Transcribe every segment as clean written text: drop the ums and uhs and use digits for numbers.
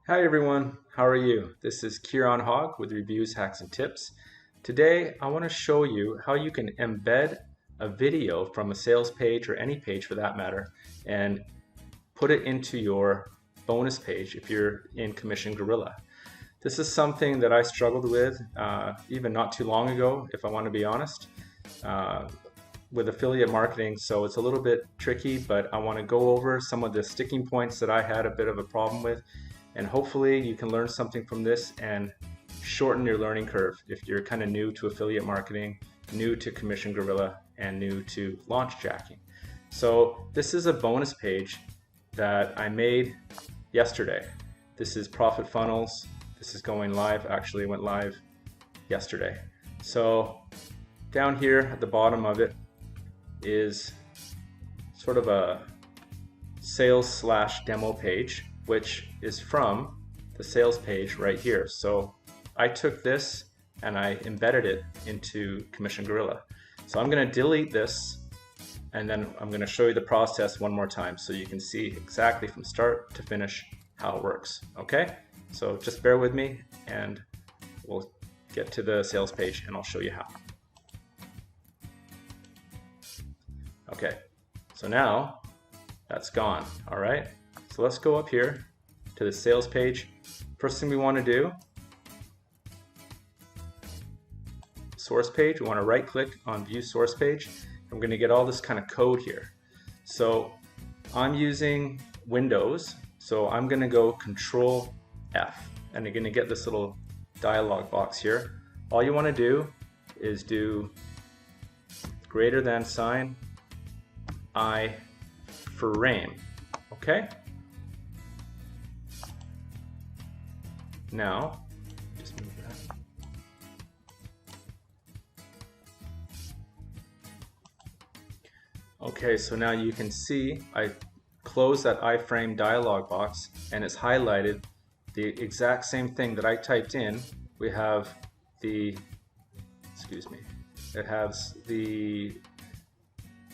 Hi everyone, how are you? This is Keiron Hogg with Reviews, Hacks, and Tips. Today I want to show you how you can embed a video from a sales page or any page for that matter and put it into your bonus page if you're in Commission Gorilla. This is something that I struggled with even not too long ago, if I want to be honest, with affiliate marketing, so it's a little bit tricky, but I want to go over some of the sticking points that I had a bit of a problem with, and hopefully you can learn something from this and shorten your learning curve if you're kind of new to affiliate marketing, new to Commission Gorilla, and new to launch jacking. So this is a bonus page that I made yesterday. This is Profit Funnels. This is going live. Actually, it went live yesterday. So down here at the bottom of it is sort of a sales / demo page, which is from the sales page right here. So I took this and I embedded it into Commission Gorilla. So I'm going to delete this and then I'm going to show you the process one more time so you can see exactly from start to finish how it works. Okay, so just bear with me and we'll get to the sales page and I'll show you how. Okay, so now that's gone. All right, so let's go up here to the sales page. First thing we want to do, source page, we want to right click on view source page. I'm going to get all this kind of code here. So I'm using Windows, so I'm going to go Control F and you're going to get this little dialog box here. All you want to do is do greater than sign I frame. Okay, now just move that. Okay, so now you can see I close that iframe dialog box and it's highlighted the exact same thing that I typed in. We have the, it has the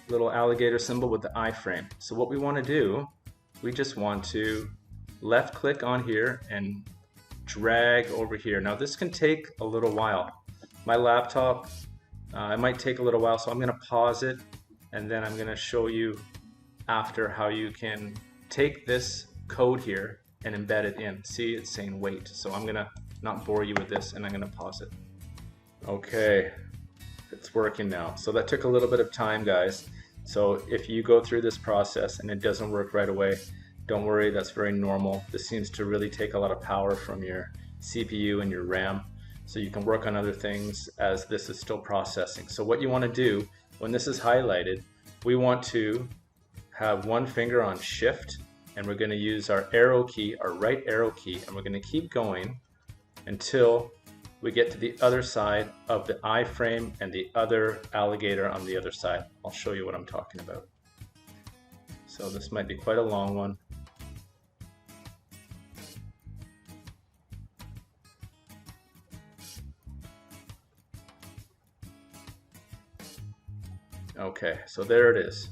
little alligator symbol with the iframe. So what we want to do, we just want to left click on here and drag over here. Now this can take a little while. My laptop, it might take a little while, so I'm going to pause it and then I'm going to show you after how you can take this code here and embed it in. See, it's saying wait, so I'm going to not bore you with this and I'm going to pause it. Okay, it's working now. So that took a little bit of time, guys. So if you go through this process and it doesn't work right away, don't worry, that's very normal. This seems to really take a lot of power from your CPU and your RAM, so you can work on other things as this is still processing. So what you want to do when this is highlighted, we want to have one finger on shift and we're going to use our arrow key, our right arrow key, and we're going to keep going until we get to the other side of the iframe and the other alligator on the other side. I'll show you what I'm talking about. So this might be quite a long one. Okay, so there it is.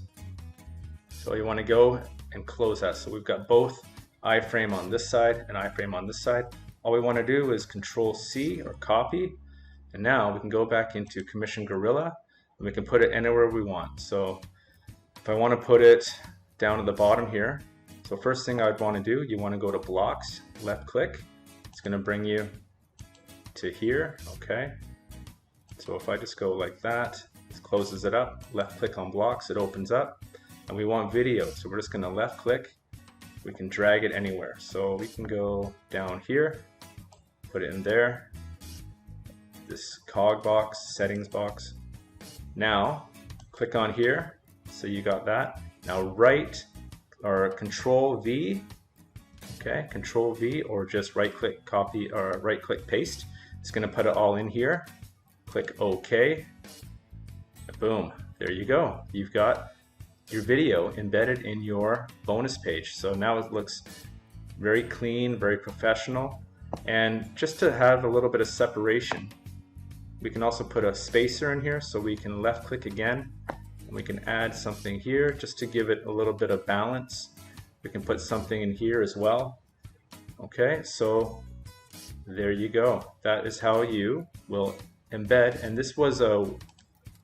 So you want to go and close that. So we've got both iframe on this side and iframe on this side. All we want to do is Control C or copy, and now we can go back into Commission Gorilla and we can put it anywhere we want. So if I want to put it down at the bottom here, so first thing I'd want to do, you want to go to blocks, left click. It's going to bring you to here. Okay, so if I just go like that, it closes it up. Left click on blocks, it opens up, and we want video, so we're just going to left click. We can drag it anywhere, so we can go down here, put it in there, this cog box, settings box. Now click on here, so you got that. Now right or Control V, okay, Control V, or just right click copy or right click paste. It's going to put it all in here. Click OK. Boom, there you go. You've got your video embedded in your bonus page. So now it looks very clean, very professional. And just to have a little bit of separation, we can also put a spacer in here, so we can left click again and we can add something here just to give it a little bit of balance. We can put something in here as well. Okay, so there you go. That is how you will embed, and this was a,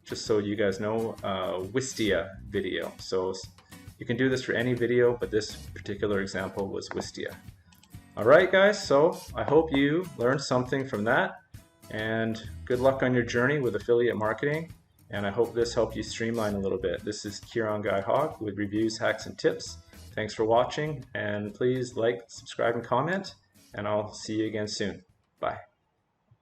just so you guys know, Wistia video. So you can do this for any video, but this particular example was Wistia. Alright guys, so I hope you learned something from that, and good luck on your journey with affiliate marketing, and I hope this helped you streamline a little bit. This is Keiron Hogg with Reviews, Hacks, and Tips. Thanks for watching, and please like, subscribe, and comment, and I'll see you again soon. Bye.